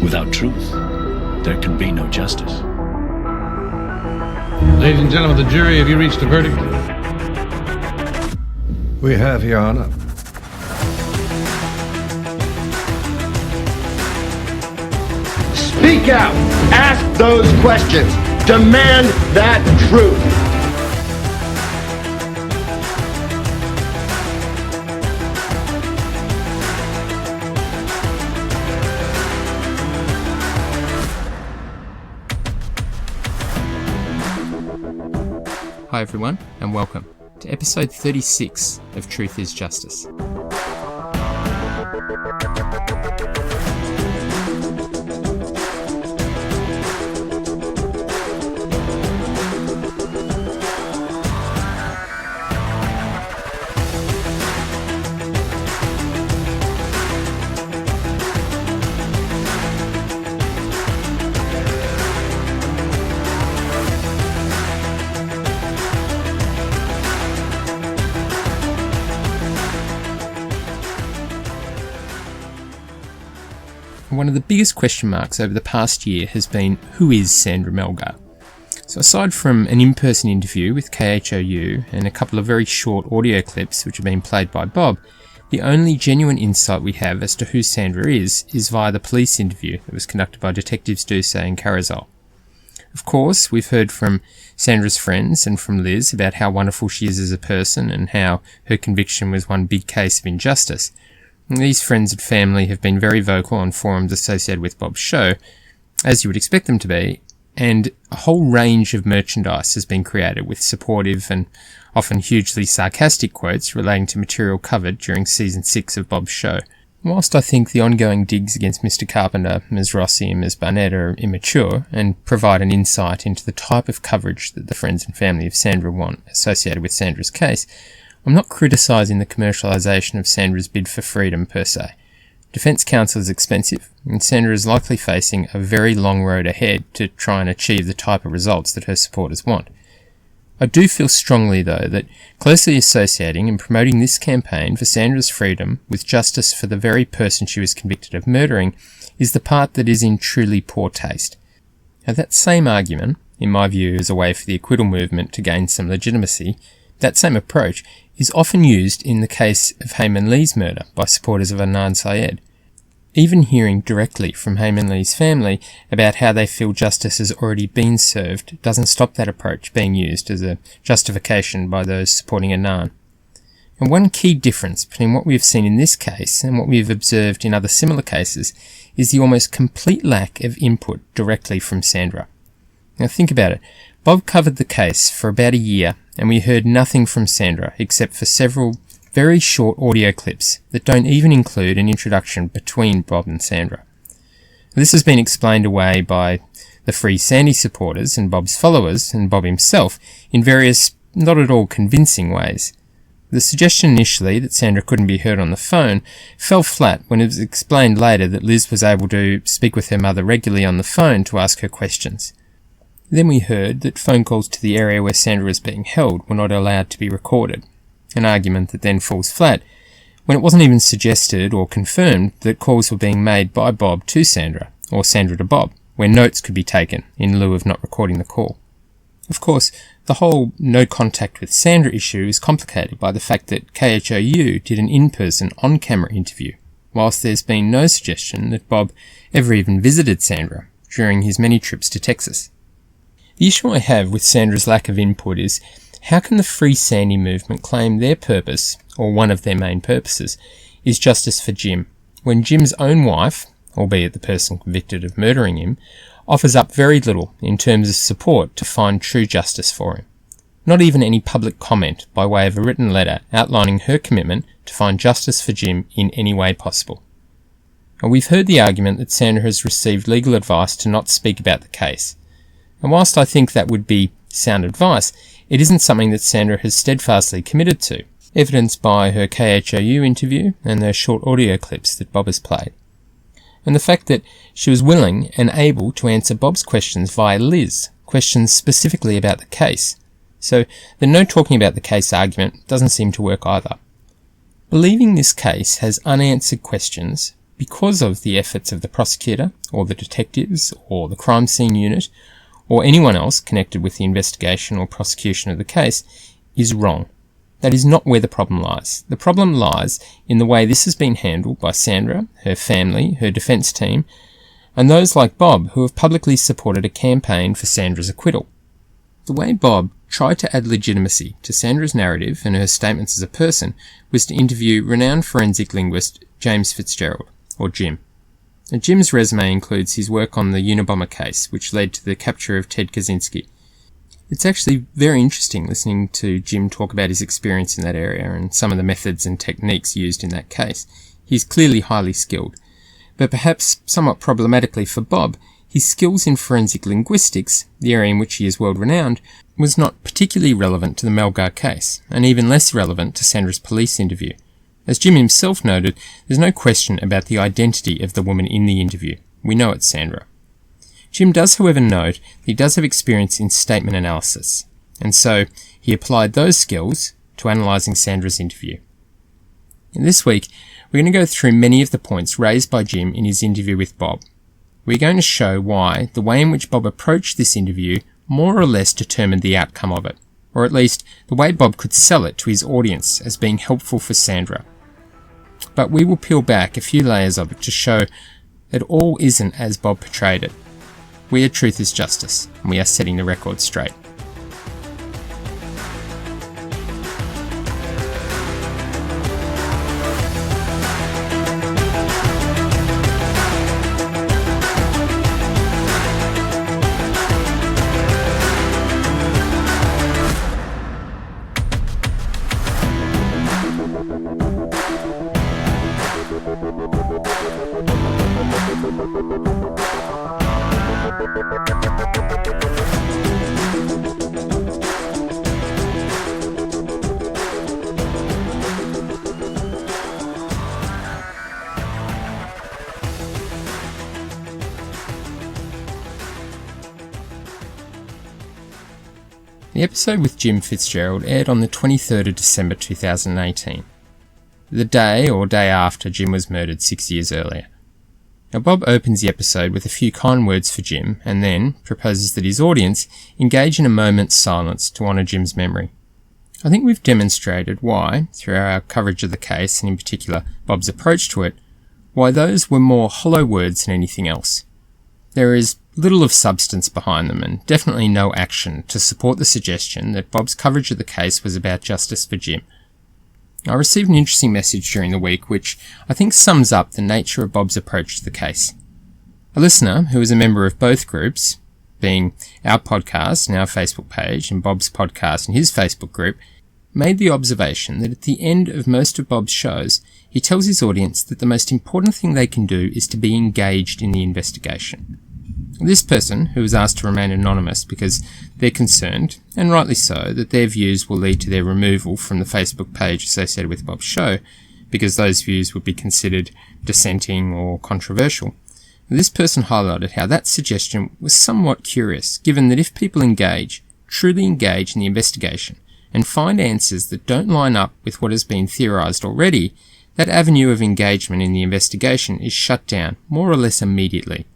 Without truth, there can be no justice. Ladies and gentlemen of the jury, have you reached a verdict? We have, Your Honor. Speak out. Ask those questions. Demand that truth. Hi everyone, and welcome to episode 36 of Truth is Justice. One of the biggest question marks over the past year has been, who is Sandra Melgar? So aside from an in-person interview with KHOU and a couple of very short audio clips which have been played by Bob, the only genuine insight we have as to who Sandra is via the police interview that was conducted by Detectives Doucet and Carazol. Of course, we've heard from Sandra's friends and from Liz about how wonderful she is as a person and how her conviction was one big case of injustice. These friends and family have been very vocal on forums associated with Bob's show, as you would expect them to be, and a whole range of merchandise has been created with supportive and often hugely sarcastic quotes relating to material covered during season 6 of Bob's show. Whilst I think the ongoing digs against Mr. Carpenter, Ms. Rossi and Ms. Barnett are immature and provide an insight into the type of coverage that the friends and family of Sandra want associated with Sandra's case, I'm not criticising the commercialisation of Sandra's bid for freedom per se. Defence counsel is expensive, and Sandra is likely facing a very long road ahead to try and achieve the type of results that her supporters want. I do feel strongly, though, that closely associating and promoting this campaign for Sandra's freedom with justice for the very person she was convicted of murdering is the part that is in truly poor taste. Now, that same argument, in my view, is a way for the acquittal movement to gain some legitimacy. That same approach is often used in the case of Hayman Lee's murder by supporters of Adnan Syed. Even hearing directly from Hayman Lee's family about how they feel justice has already been served doesn't stop that approach being used as a justification by those supporting Adnan. And one key difference between what we have seen in this case and what we have observed in other similar cases is the almost complete lack of input directly from Sandra. Now think about it. Bob covered the case for about a year and we heard nothing from Sandra except for several very short audio clips that don't even include an introduction between Bob and Sandra. This has been explained away by the Free Sandy supporters and Bob's followers and Bob himself in various not at all convincing ways. The suggestion initially that Sandra couldn't be heard on the phone fell flat when it was explained later that Liz was able to speak with her mother regularly on the phone to ask her questions. Then we heard that phone calls to the area where Sandra was being held were not allowed to be recorded, an argument that then falls flat when it wasn't even suggested or confirmed that calls were being made by Bob to Sandra, or Sandra to Bob, where notes could be taken in lieu of not recording the call. Of course, the whole no contact with Sandra issue is complicated by the fact that KHOU did an in-person on-camera interview, whilst there's been no suggestion that Bob ever even visited Sandra during his many trips to Texas. The issue I have with Sandra's lack of input is, how can the Free Sandy movement claim their purpose, or one of their main purposes, is justice for Jim, when Jim's own wife, albeit the person convicted of murdering him, offers up very little in terms of support to find true justice for him? Not even any public comment by way of a written letter outlining her commitment to find justice for Jim in any way possible. And we've heard the argument that Sandra has received legal advice to not speak about the case. And whilst I think that would be sound advice, it isn't something that Sandra has steadfastly committed to, evidenced by her KHOU interview and the short audio clips that Bob has played. And the fact that she was willing and able to answer Bob's questions via Liz, questions specifically about the case. So the no talking about the case argument doesn't seem to work either. Believing this case has unanswered questions because of the efforts of the prosecutor, or the detectives, or the crime scene unit, or anyone else connected with the investigation or prosecution of the case, is wrong. That is not where the problem lies. The problem lies in the way this has been handled by Sandra, her family, her defence team, and those like Bob who have publicly supported a campaign for Sandra's acquittal. The way Bob tried to add legitimacy to Sandra's narrative and her statements as a person was to interview renowned forensic linguist James Fitzgerald, or Jim. Now, Jim's resume includes his work on the Unabomber case, which led to the capture of Ted Kaczynski. It's actually very interesting listening to Jim talk about his experience in that area and some of the methods and techniques used in that case. He's clearly highly skilled. But perhaps somewhat problematically for Bob, his skills in forensic linguistics, the area in which he is world renowned, was not particularly relevant to the Melgar case, and even less relevant to Sandra's police interview. As Jim himself noted, there's no question about the identity of the woman in the interview. We know it's Sandra. Jim does, however, note that he does have experience in statement analysis, and so he applied those skills to analysing Sandra's interview. And this week, we're going to go through many of the points raised by Jim in his interview with Bob. We're going to show why the way in which Bob approached this interview more or less determined the outcome of it, or at least the way Bob could sell it to his audience as being helpful for Sandra. But we will peel back a few layers of it to show that all isn't as Bob portrayed it. We are Truth is Justice, and we are setting the record straight. The episode with Jim Fitzgerald aired on the 23rd of December 2018, the day or day after Jim was murdered 6 years earlier. Now, Bob opens the episode with a few kind words for Jim and then proposes that his audience engage in a moment's silence to honour Jim's memory. I think we've demonstrated why, through our coverage of the case and in particular Bob's approach to it, why those were more hollow words than anything else. There is little of substance behind them and definitely no action to support the suggestion that Bob's coverage of the case was about justice for Jim. I received an interesting message during the week which I think sums up the nature of Bob's approach to the case. A listener who is a member of both groups, being our podcast and our Facebook page and Bob's podcast and his Facebook group, made the observation that at the end of most of Bob's shows, he tells his audience that the most important thing they can do is to be engaged in the investigation. This person, who was asked to remain anonymous because they're concerned, and rightly so, that their views will lead to their removal from the Facebook page associated with Bob's show, because those views would be considered dissenting or controversial. This person highlighted how that suggestion was somewhat curious, given that if people truly engage in the investigation, and find answers that don't line up with what has been theorised already, that avenue of engagement in the investigation is shut down more or less immediately.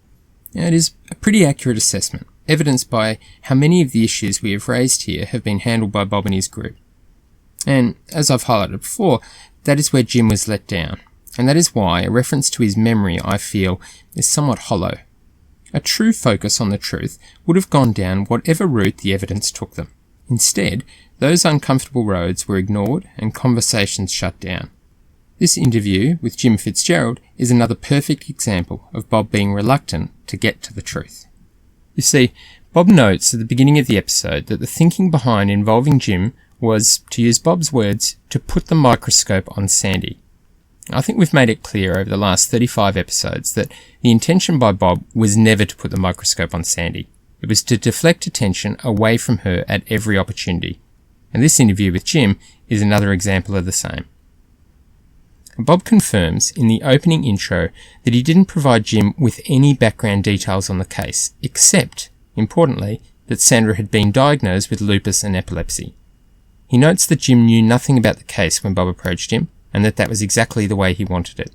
Now, it is a pretty accurate assessment, evidenced by how many of the issues we have raised here have been handled by Bob and his group. And, as I've highlighted before, that is where Jim was let down, and that is why a reference to his memory, I feel, is somewhat hollow. A true focus on the truth would have gone down whatever route the evidence took them. Instead, those uncomfortable roads were ignored and conversations shut down. This interview with Jim Fitzgerald is another perfect example of Bob being reluctant to get to the truth. You see, Bob notes at the beginning of the episode that the thinking behind involving Jim was, to use Bob's words, to put the microscope on Sandy. I think we've made it clear over the last 35 episodes that the intention by Bob was never to put the microscope on Sandy. It was to deflect attention away from her at every opportunity. And this interview with Jim is another example of the same. Bob confirms in the opening intro that he didn't provide Jim with any background details on the case, except, importantly, that Sandra had been diagnosed with lupus and epilepsy. He notes that Jim knew nothing about the case when Bob approached him, and that was exactly the way he wanted it.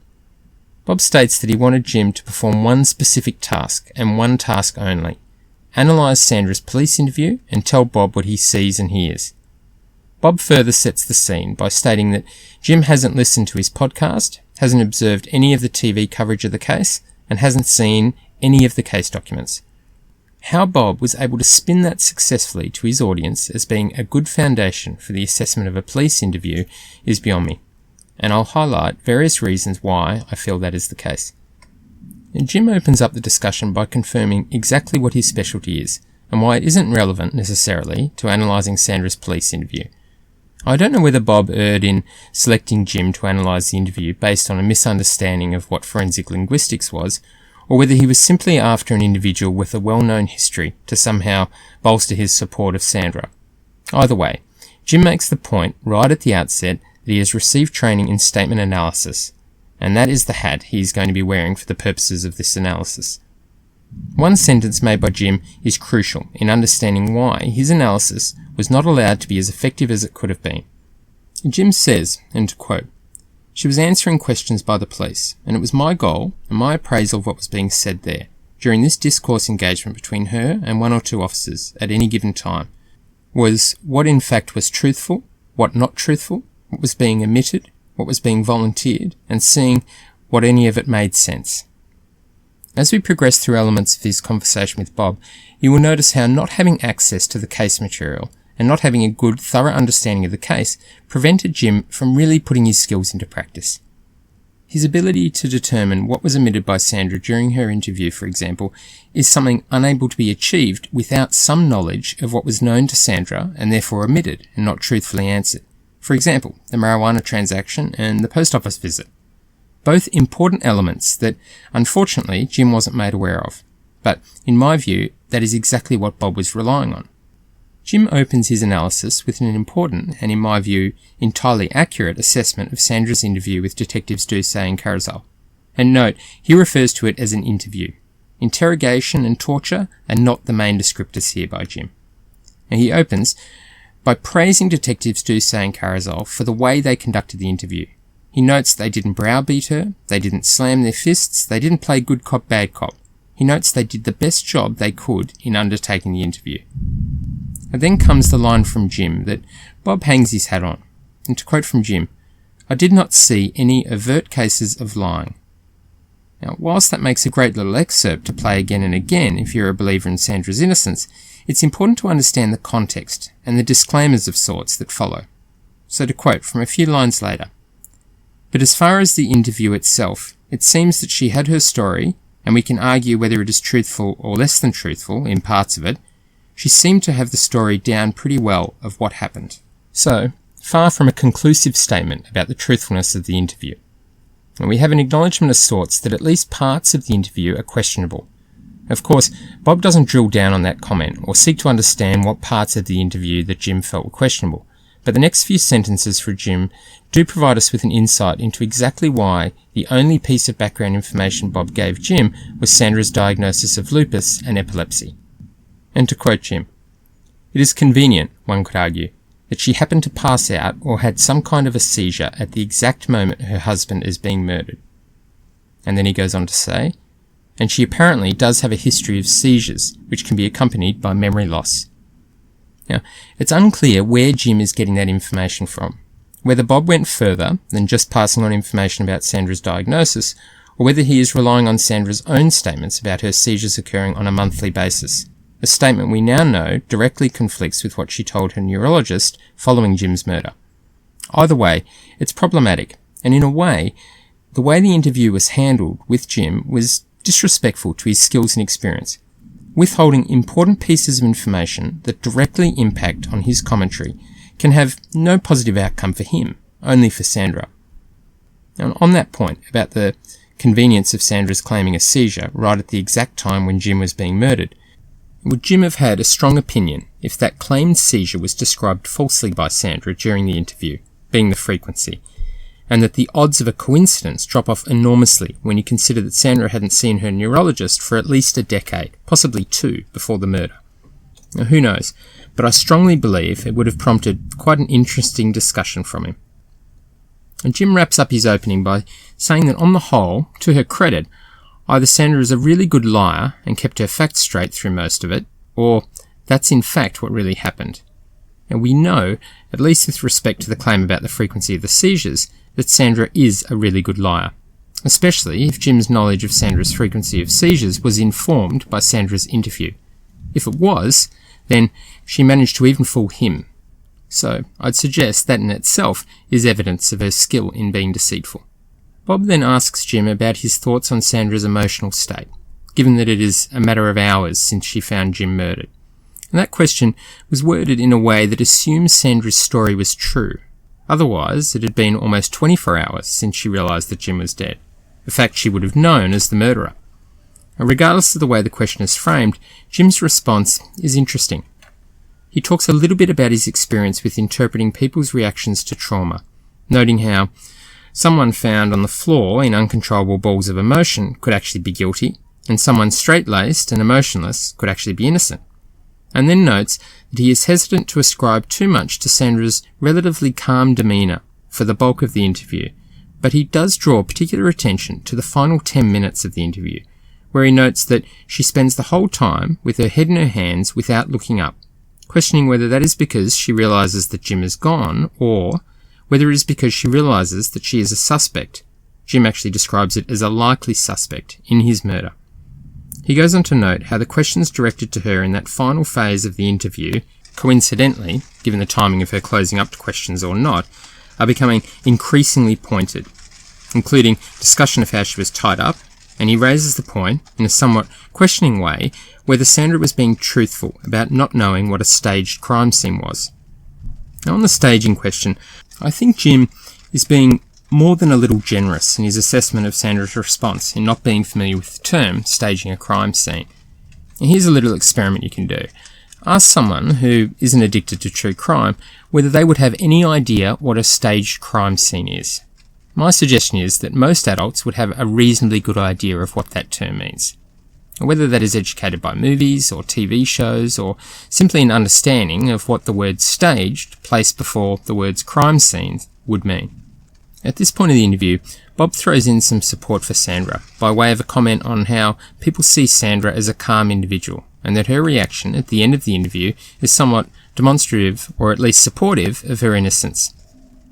Bob states that he wanted Jim to perform one specific task, and one task only: analyse Sandra's police interview and tell Bob what he sees and hears. Bob further sets the scene by stating that Jim hasn't listened to his podcast, hasn't observed any of the TV coverage of the case, and hasn't seen any of the case documents. How Bob was able to spin that successfully to his audience as being a good foundation for the assessment of a police interview is beyond me, and I'll highlight various reasons why I feel that is the case. And Jim opens up the discussion by confirming exactly what his specialty is, and why it isn't relevant necessarily to analysing Sandra's police interview. I don't know whether Bob erred in selecting Jim to analyse the interview based on a misunderstanding of what forensic linguistics was, or whether he was simply after an individual with a well-known history to somehow bolster his support of Sandra. Either way, Jim makes the point right at the outset that he has received training in statement analysis, and that is the hat he is going to be wearing for the purposes of this analysis. One sentence made by Jim is crucial in understanding why his analysis was not allowed to be as effective as it could have been. Jim says, and to quote, "She was answering questions by the police, and it was my goal and my appraisal of what was being said there, during this discourse engagement between her and one or two officers at any given time, was what in fact was truthful, what not truthful, what was being omitted, what was being volunteered, and seeing what any of it made sense." As we progress through elements of his conversation with Bob, you will notice how not having access to the case material and not having a good, thorough understanding of the case prevented Jim from really putting his skills into practice. His ability to determine what was omitted by Sandra during her interview, for example, is something unable to be achieved without some knowledge of what was known to Sandra and therefore omitted and not truthfully answered. For example, the marijuana transaction and the post office visit. Both important elements that, unfortunately, Jim wasn't made aware of. But, in my view, that is exactly what Bob was relying on. Jim opens his analysis with an important, and in my view, entirely accurate assessment of Sandra's interview with Detectives Doucet and Carazal. And note, he refers to it as an interview. Interrogation and torture are not the main descriptors here by Jim. And he opens by praising Detectives Doucet and Carazal for the way they conducted the interview. He notes they didn't browbeat her, they didn't slam their fists, they didn't play good cop, bad cop. He notes they did the best job they could in undertaking the interview. And then comes the line from Jim that Bob hangs his hat on. And to quote from Jim, "I did not see any overt cases of lying." Now, whilst that makes a great little excerpt to play again and again if you're a believer in Sandra's innocence, it's important to understand the context and the disclaimers of sorts that follow. So to quote from a few lines later, "But as far as the interview itself, it seems that she had her story, and we can argue whether it is truthful or less than truthful in parts of it. She seemed to have the story down pretty well of what happened." So, far from a conclusive statement about the truthfulness of the interview. And we have an acknowledgement of sorts that at least parts of the interview are questionable. Of course, Bob doesn't drill down on that comment or seek to understand what parts of the interview that Jim felt were questionable. But the next few sentences for Jim do provide us with an insight into exactly why the only piece of background information Bob gave Jim was Sandra's diagnosis of lupus and epilepsy. And to quote Jim, "It is convenient, one could argue, that she happened to pass out or had some kind of a seizure at the exact moment her husband is being murdered." And then he goes on to say, "And she apparently does have a history of seizures, which can be accompanied by memory loss." Now, it's unclear where Jim is getting that information from, whether Bob went further than just passing on information about Sandra's diagnosis, or whether he is relying on Sandra's own statements about her seizures occurring on a monthly basis, a statement we now know directly conflicts with what she told her neurologist following Jim's murder. Either way, it's problematic, and in a way, the way the interview was handled with Jim was disrespectful to his skills and experience, withholding important pieces of information that directly impact on his commentary can have no positive outcome for him, only for Sandra. Now, on that point about the convenience of Sandra's claiming a seizure right at the exact time when Jim was being murdered, would Jim have had a strong opinion if that claimed seizure was described falsely by Sandra during the interview, being the frequency, and that the odds of a coincidence drop off enormously when you consider that Sandra hadn't seen her neurologist for at least a decade, possibly 2, before the murder? Now, who knows, but I strongly believe it would have prompted quite an interesting discussion from him. And Jim wraps up his opening by saying that on the whole, to her credit, either Sandra is a really good liar and kept her facts straight through most of it, or that's in fact what really happened. And we know, at least with respect to the claim about the frequency of the seizures, that Sandra is a really good liar, especially if Jim's knowledge of Sandra's frequency of seizures was informed by Sandra's interview. If it was, then she managed to even fool him. So I'd suggest that in itself is evidence of her skill in being deceitful. Bob then asks Jim about his thoughts on Sandra's emotional state, given that it is a matter of hours since she found Jim murdered. And that question was worded in a way that assumes Sandra's story was true. Otherwise, it had been almost 24 hours since she realised that Jim was dead, a fact she would have known as the murderer. And regardless of the way the question is framed, Jim's response is interesting. He talks a little bit about his experience with interpreting people's reactions to trauma, noting how someone found on the floor in uncontrollable balls of emotion could actually be guilty, and someone straight-laced and emotionless could actually be innocent. And then notes that he is hesitant to ascribe too much to Sandra's relatively calm demeanour for the bulk of the interview, but he does draw particular attention to the final 10 minutes of the interview, where he notes that she spends the whole time with her head in her hands without looking up, questioning whether that is because she realises that Jim is gone, or whether it is because she realises that she is a suspect. Jim actually describes it as a likely suspect in his murder. He goes on to note how the questions directed to her in that final phase of the interview, coincidentally, given the timing of her closing up to questions or not, are becoming increasingly pointed, including discussion of how she was tied up, and he raises the point, in a somewhat questioning way, whether Sandra was being truthful about not knowing what a staged crime scene was. Now, on the staging question, I think Jim is being more than a little generous in his assessment of Sandra's response in not being familiar with the term staging a crime scene. And here's a little experiment you can do. Ask someone who isn't addicted to true crime whether they would have any idea what a staged crime scene is. My suggestion is that most adults would have a reasonably good idea of what that term means. Whether that is educated by movies or TV shows, or simply an understanding of what the word staged placed before the words crime scene would mean. At this point of the interview, Bob throws in some support for Sandra by way of a comment on how people see Sandra as a calm individual, and that her reaction at the end of the interview is somewhat demonstrative, or at least supportive, of her innocence.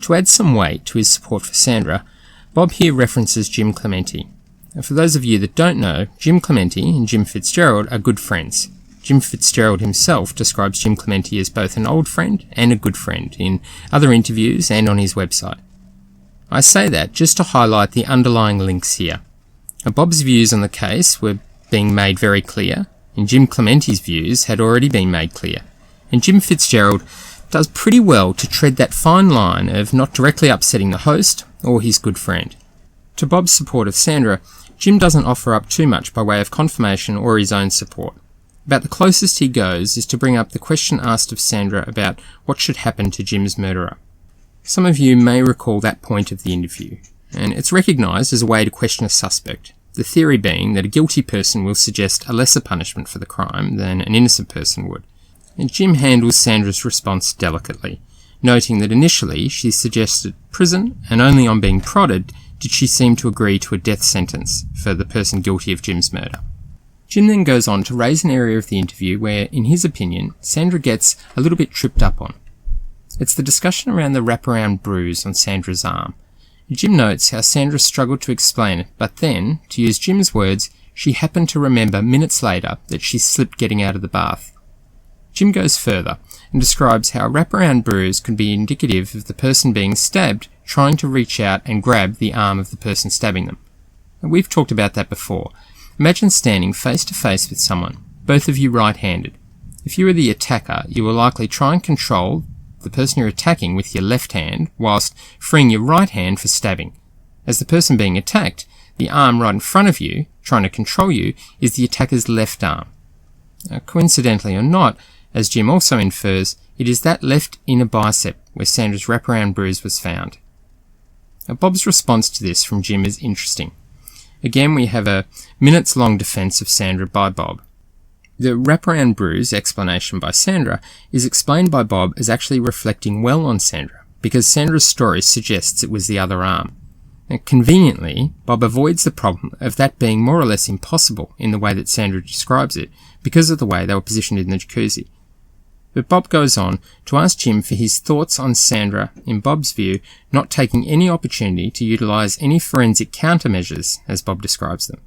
To add some weight to his support for Sandra, Bob here references Jim Clemente. And for those of you that don't know, Jim Clemente and Jim Fitzgerald are good friends. Jim Fitzgerald himself describes Jim Clemente as both an old friend and a good friend in other interviews and on his website. I say that just to highlight the underlying links here. Bob's views on the case were being made very clear, and Jim Clemente's views had already been made clear. And Jim Fitzgerald does pretty well to tread that fine line of not directly upsetting the host or his good friend. To Bob's support of Sandra, Jim doesn't offer up too much by way of confirmation or his own support. About the closest he goes is to bring up the question asked of Sandra about what should happen to Jim's murderer. Some of you may recall that point of the interview, and it's recognised as a way to question a suspect, the theory being that a guilty person will suggest a lesser punishment for the crime than an innocent person would. And Jim handles Sandra's response delicately, noting that initially she suggested prison, and only on being prodded did she seem to agree to a death sentence for the person guilty of Jim's murder. Jim then goes on to raise an area of the interview where, in his opinion, Sandra gets a little bit tripped up on. It's the discussion around the wraparound bruise on Sandra's arm. Jim notes how Sandra struggled to explain it, but then, to use Jim's words, she happened to remember minutes later that she slipped getting out of the bath. Jim goes further and describes how a wraparound bruise could be indicative of the person being stabbed trying to reach out and grab the arm of the person stabbing them. And we've talked about that before. Imagine standing face to face with someone, both of you right-handed. If you were the attacker, you will likely try and control the person you're attacking with your left hand whilst freeing your right hand for stabbing. As the person being attacked, the arm right in front of you, trying to control you, is the attacker's left arm. Coincidentally or not, as Jim also infers, it is that left inner bicep where Sandra's wraparound bruise was found. Bob's response to this from Jim is interesting. Again, we have a minutes-long defence of Sandra by Bob. The wraparound bruise explanation by Sandra is explained by Bob as actually reflecting well on Sandra, because Sandra's story suggests it was the other arm. And conveniently, Bob avoids the problem of that being more or less impossible in the way that Sandra describes it, because of the way they were positioned in the jacuzzi. But Bob goes on to ask Jim for his thoughts on Sandra, in Bob's view, not taking any opportunity to utilise any forensic countermeasures, as Bob describes them.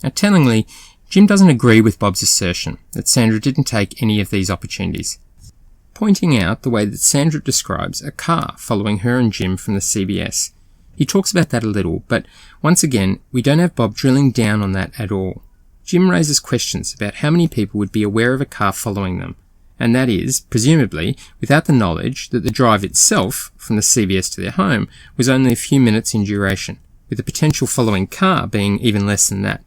Now, tellingly, Jim doesn't agree with Bob's assertion that Sandra didn't take any of these opportunities, pointing out the way that Sandra describes a car following her and Jim from the CBS. He talks about that a little, but once again, we don't have Bob drilling down on that at all. Jim raises questions about how many people would be aware of a car following them, and that is, presumably, without the knowledge that the drive itself, from the CBS to their home, was only a few minutes in duration, with the potential following car being even less than that.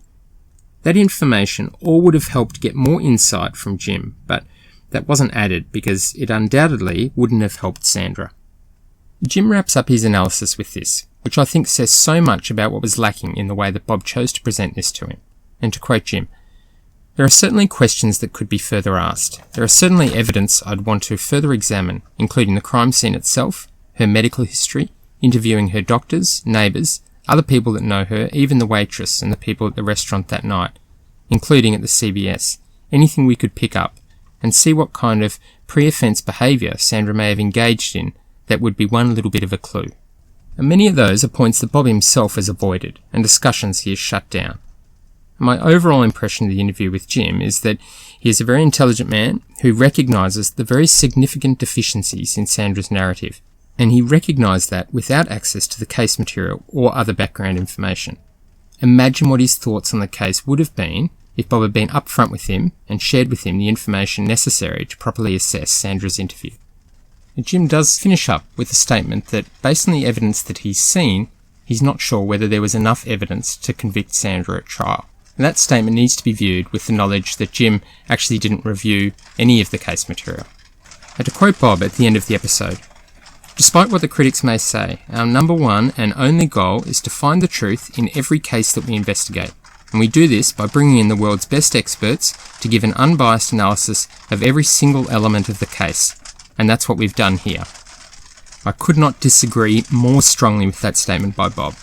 That information all would have helped get more insight from Jim, but that wasn't added because it undoubtedly wouldn't have helped Sandra. Jim wraps up his analysis with this, which I think says so much about what was lacking in the way that Bob chose to present this to him. And to quote Jim, "There are certainly questions that could be further asked. There are certainly evidence I'd want to further examine, including the crime scene itself, her medical history, interviewing her doctors, neighbours, other people that know her, even the waitress and the people at the restaurant that night, including at the CBS, anything we could pick up, and see what kind of pre-offence behaviour Sandra may have engaged in that would be one little bit of a clue." And many of those are points that Bob himself has avoided, and discussions he has shut down. My overall impression of the interview with Jim is that he is a very intelligent man who recognises the very significant deficiencies in Sandra's narrative, and he recognised that without access to the case material or other background information. Imagine what his thoughts on the case would have been if Bob had been upfront with him and shared with him the information necessary to properly assess Sandra's interview. And Jim does finish up with a statement that, based on the evidence that he's seen, he's not sure whether there was enough evidence to convict Sandra at trial. And that statement needs to be viewed with the knowledge that Jim actually didn't review any of the case material. And to quote Bob at the end of the episode, "Despite what the critics may say, our number one and only goal is to find the truth in every case that we investigate. And we do this by bringing in the world's best experts to give an unbiased analysis of every single element of the case. And that's what we've done here." I could not disagree more strongly with that statement by Bob.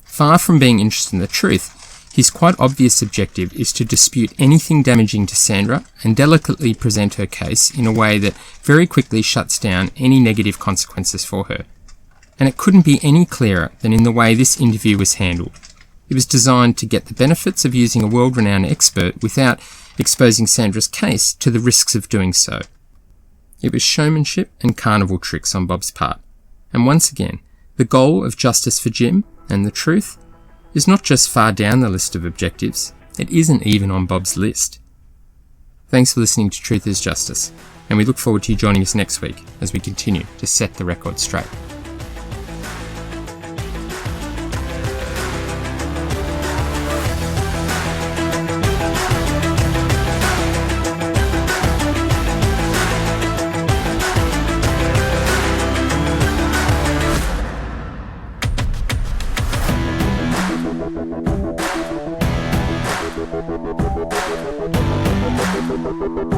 Far from being interested in the truth, his quite obvious objective is to dispute anything damaging to Sandra and delicately present her case in a way that very quickly shuts down any negative consequences for her. And it couldn't be any clearer than in the way this interview was handled. It was designed to get the benefits of using a world-renowned expert without exposing Sandra's case to the risks of doing so. It was showmanship and carnival tricks on Bob's part. And once again, the goal of justice for Jim and the truth is not just far down the list of objectives, it isn't even on Bob's list. Thanks for listening to Truth is Justice, and we look forward to you joining us next week as we continue to set the record straight. Thank you.